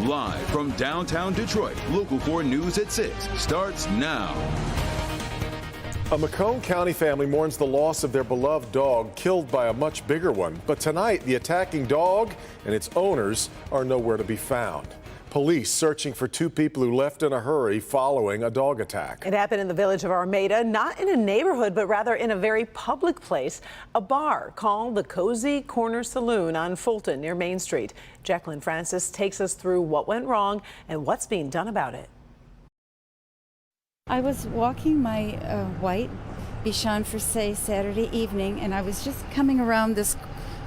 Live from downtown Detroit, Local 4 News at 6 starts now. A Macomb County family mourns the loss of their beloved dog killed by a much bigger one. But tonight, the attacking dog and its owners are nowhere to be found. Police searching for two people who left in a hurry following a dog attack. It happened in the village of Armada, not in a neighborhood, but rather in a very public place, a bar called the Cozy Corner Saloon on Fulton near Main Street. Jacqueline Francis takes us through what went wrong and what's being done about it. I was walking my white Bichon Frise Saturday evening, and I was just coming around this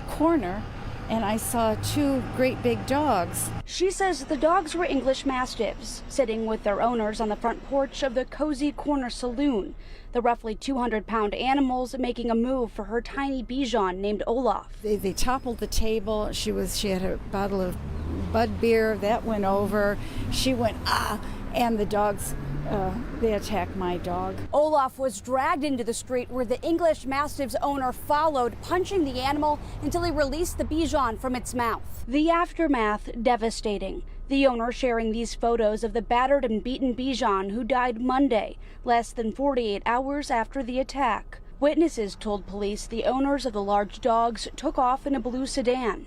corner, and I saw two great big dogs. She says the dogs were English Mastiffs, sitting with their owners on the front porch of the Cozy Corner Saloon. The roughly 200-pound animals making a move for her tiny Bichon named Olaf. They toppled the table. She had a bottle of Bud beer that went over. She went and the dogs. They attacked my dog. Olaf was dragged into the street where the English Mastiff's owner followed, punching the animal until he released the Bichon from its mouth. The aftermath devastating. The owner sharing these photos of the battered and beaten Bichon who died Monday, less than 48 hours after the attack. Witnesses told police the owners of the large dogs took off in a blue sedan.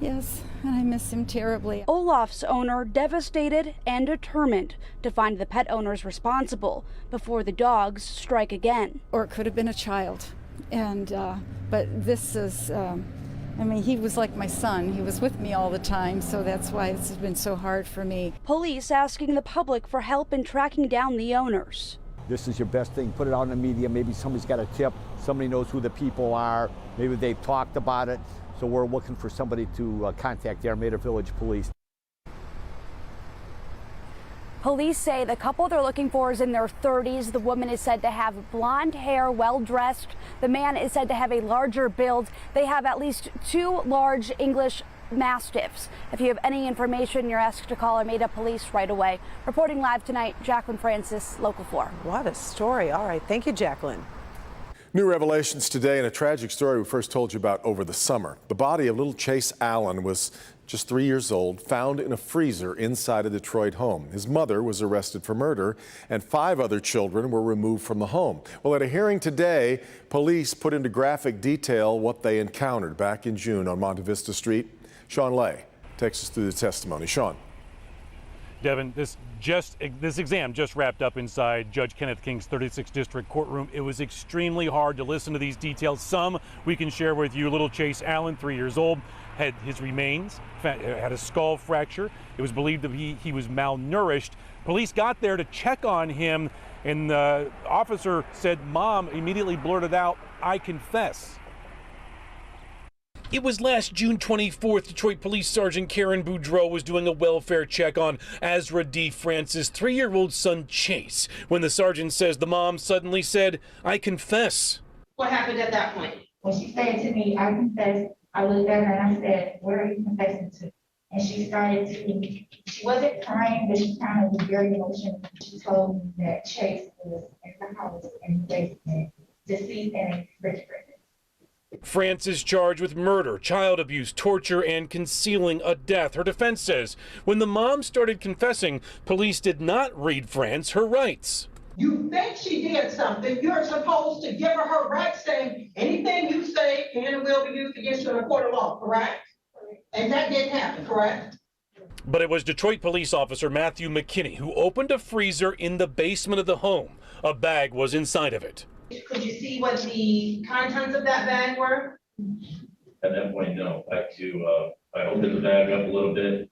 Yes, and I miss him terribly. Olaf's owner devastated and determined to find the pet owners responsible before the dogs strike again. Or it could have been a child. And but this is, he was like my son. He was with me all the time, so that's why this has been so hard for me. Police asking the public for help in tracking down the owners. This is your best thing. Put it out in the media. Maybe somebody's got a tip. Somebody knows who the people are. Maybe they've talked about it. So we're looking for somebody to contact the Armada Village Police. Police say the couple they're looking for is in their 30s. The woman is said to have blonde hair, well-dressed. The man is said to have a larger build. They have at least two large English Mastiffs. If you have any information, you're asked to call Armada Police right away. Reporting live tonight, Jacqueline Francis, Local 4. What a story. All right. Thank you, Jacqueline. New revelations today in a tragic story we first told you about over the summer. The body of little Chase Allen was just 3 years old, found in a freezer inside a Detroit home. His mother was arrested for murder, and 5 other children were removed from the home. Well, at a hearing today, police put into graphic detail what they encountered back in June on Monte Vista Street. Sean Lay takes us through the testimony. Sean. Devin, this exam just wrapped up inside Judge Kenneth King's 36th District Courtroom. It was extremely hard to listen to these details. Some we can share with you. Little Chase Allen, 3 years old, had his remains, had a skull fracture. It was believed that he was malnourished. Police got there to check on him, and the officer said, "Mom," immediately blurted out, "I confess." It was last June 24th, Detroit Police Sergeant Karen Boudreau was doing a welfare check on Azra D. Francis' 3-year-old son Chase, when the sergeant says the mom suddenly said, "I confess." What happened at that point? When she said to me, "I confess," I looked at her and I said, "Where are you confessing to?" And she started to, she wasn't crying, but she kind of was very emotional. She told me that Chase was in the house in the basement, deceased and in the refrigerator. Francis charged with murder, child abuse, torture, and concealing a death. Her defense says when the mom started confessing, police did not read France her rights. You think she did something, you're supposed to give her rights, saying anything you say can and will be used against you in a court of law, correct? And that didn't happen, correct? But it was Detroit police officer Matthew McKinney who opened a freezer in the basement of the home. A bag was inside of it. Could you see what the contents of that bag were? At that point, no. I opened the bag up a little bit,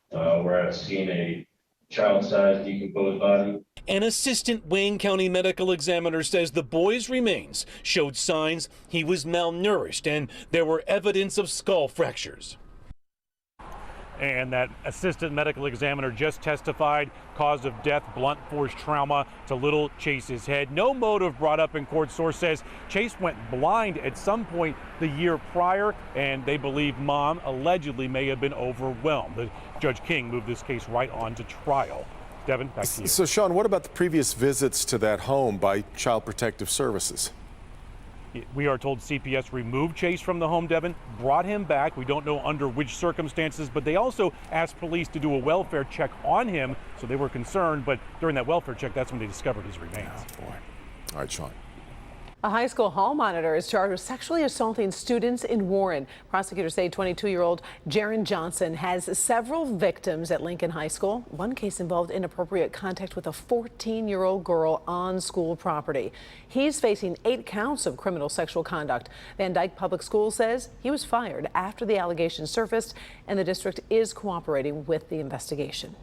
where I've seen a child-sized decomposed body. An assistant Wayne County medical examiner says the boy's remains showed signs he was malnourished and there were evidence of skull fractures. And that assistant medical examiner just testified, cause of death, blunt force trauma to little Chase's head. No motive brought up in court. Source says Chase went blind at some point the year prior, and they believe mom allegedly may have been overwhelmed. Judge King moved this case right on to trial. Devin, back to you. So, Sean, what about the previous visits to that home by Child Protective Services? We are told CPS removed Chase from the home, Devin, brought him back. We don't know under which circumstances, but they also asked police to do a welfare check on him, so they were concerned. But during that welfare check, that's when they discovered his remains. Oh, boy. All right, Sean. A high school hall monitor is charged with sexually assaulting students in Warren. Prosecutors say 22-year-old Jaron Johnson has several victims at Lincoln High School. One case involved inappropriate contact with a 14-year-old girl on school property. He's facing 8 counts of criminal sexual conduct. Van Dyke Public Schools says he was fired after the allegations surfaced, and the district is cooperating with the investigation.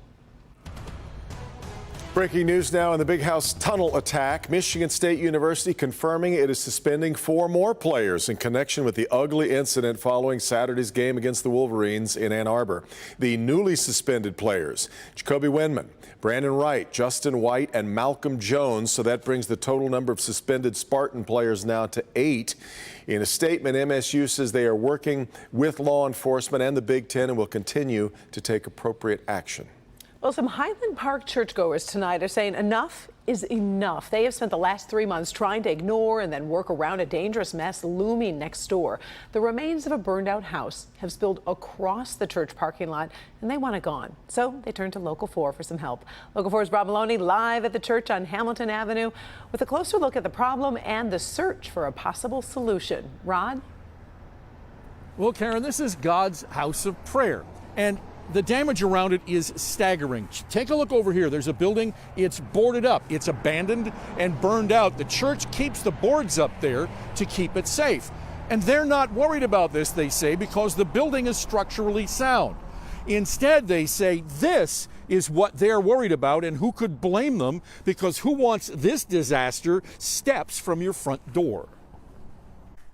Breaking news now in the Big House tunnel attack. Michigan State University confirming it is suspending 4 more players in connection with the ugly incident following Saturday's game against the Wolverines in Ann Arbor. The newly suspended players, Jacoby Windman, Brandon Wright, Justin White, and Malcolm Jones. So that brings the total number of suspended Spartan players now to 8. In a statement, MSU says they are working with law enforcement and the Big Ten and will continue to take appropriate action. Well, some Highland Park churchgoers tonight are saying enough is enough. They have spent the last 3 months trying to ignore and then work around a dangerous mess looming next door. The remains of a burned out house have spilled across the church parking lot, and they want it gone. So they turned to Local 4 for some help. Local 4's Rob Maloney live at the church on Hamilton Avenue with a closer look at the problem and the search for a possible solution. Rod? Well, Karen, this is God's house of prayer, and the damage around it is staggering. Take a look over here. There's a building. It's boarded up. It's abandoned and burned out. The church keeps the boards up there to keep it safe. And they're not worried about this, they say, because the building is structurally sound. Instead, they say this is what they're worried about, and who could blame them, because who wants this disaster steps from your front door?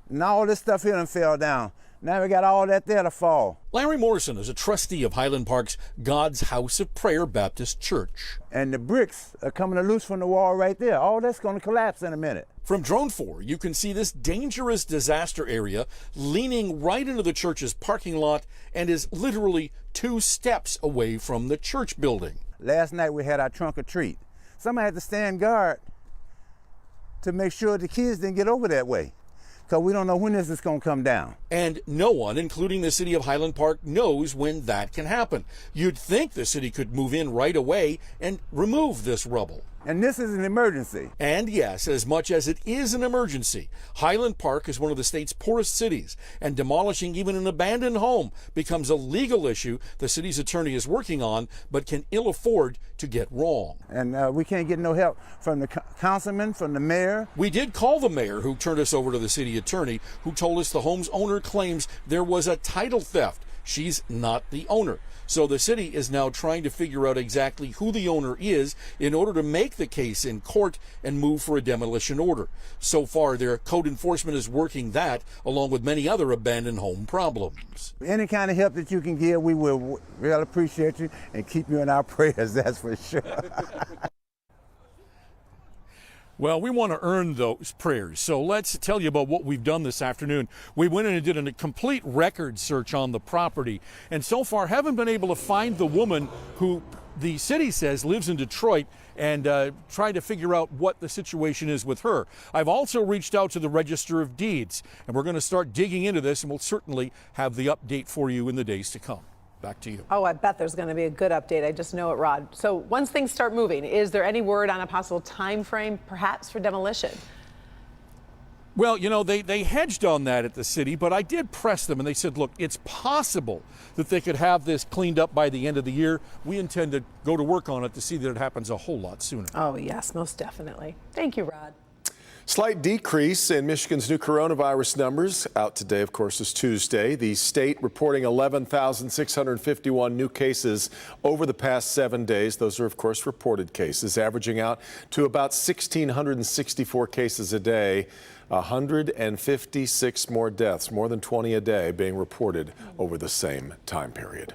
Now all this stuff here done fell down. Now we got all that there to fall. Larry Morrison is a trustee of Highland Park's God's House of Prayer Baptist Church. And the bricks are coming loose from the wall right there. All that's going to collapse in a minute. From Drone 4, you can see this dangerous disaster area leaning right into the church's parking lot and is literally 2 steps away from the church building. Last night we had our trunk or treat. Somebody had to stand guard to make sure the kids didn't get over that way, because we don't know when this is going to come down. And no one, including the city of Highland Park, knows when that can happen. You'd think the city could move in right away and remove this rubble. And this is an emergency. And yes, as much as it is an emergency, Highland Park is one of the state's poorest cities, and demolishing even an abandoned home becomes a legal issue the city's attorney is working on, but can ill afford to get wrong. And we can't get no help from the councilman, from the mayor. We did call the mayor, who turned us over to the city attorney, who told us the home's owner claims there was a title theft. She's not the owner. So the city is now trying to figure out exactly who the owner is in order to make the case in court and move for a demolition order. So far, their code enforcement is working that, along with many other abandoned home problems. Any kind of help that you can give, we will really appreciate you and keep you in our prayers, that's for sure. Well, we want to earn those prayers, so let's tell you about what we've done this afternoon. We went in and did a complete record search on the property, and so far haven't been able to find the woman who the city says lives in Detroit, and try to figure out what the situation is with her. I've also reached out to the Register of Deeds, and we're going to start digging into this, and we'll certainly have the update for you in the days to come. Back to you. Oh, I bet there's going to be a good update. I just know it, Rod. So once things start moving, is there any word on a possible time frame, perhaps, for demolition? Well, you know, they hedged on that at the city, but I did press them, and they said, look, it's possible that they could have this cleaned up by the end of the year. We intend to go to work on it to see that it happens a whole lot sooner. Oh, yes, most definitely. Thank you, Rod. Slight decrease in Michigan's new coronavirus numbers. Out today, of course, is Tuesday. The state reporting 11,651 new cases over the past 7 days. Those are, of course, reported cases, averaging out to about 1,664 cases a day. 156 more deaths, more than 20 a day, being reported over the same time period.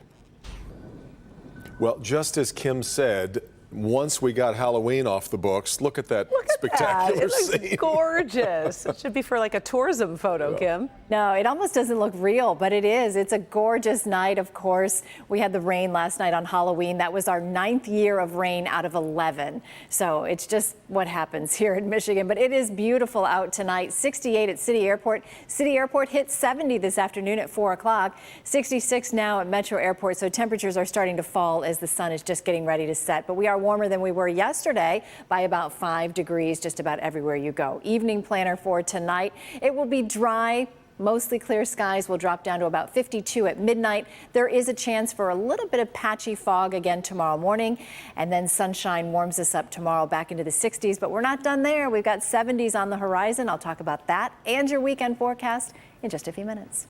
Well, just as Kim said, once we got Halloween off the books, look at that spectacular It looks scene. gorgeous. It should be for like a tourism photo, Kim. No, it almost doesn't look real, but it is. It's a gorgeous night, of course. We had the rain last night on Halloween. That was our 9th year of rain out of 11. So it's just what happens here in Michigan. But it is beautiful out tonight. 68 at City Airport. City Airport hit 70 this afternoon at 4 o'clock. 66 now at Metro Airport. So temperatures are starting to fall as the sun is just getting ready to set. But we are warmer than we were yesterday by about 5 degrees just about everywhere you go. Evening planner for tonight. It will be dry. Mostly clear skies will drop down to about 52 at midnight. There is a chance for a little bit of patchy fog again tomorrow morning. And then sunshine warms us up tomorrow back into the 60s. But we're not done there. We've got 70s on the horizon. I'll talk about that and your weekend forecast in just a few minutes.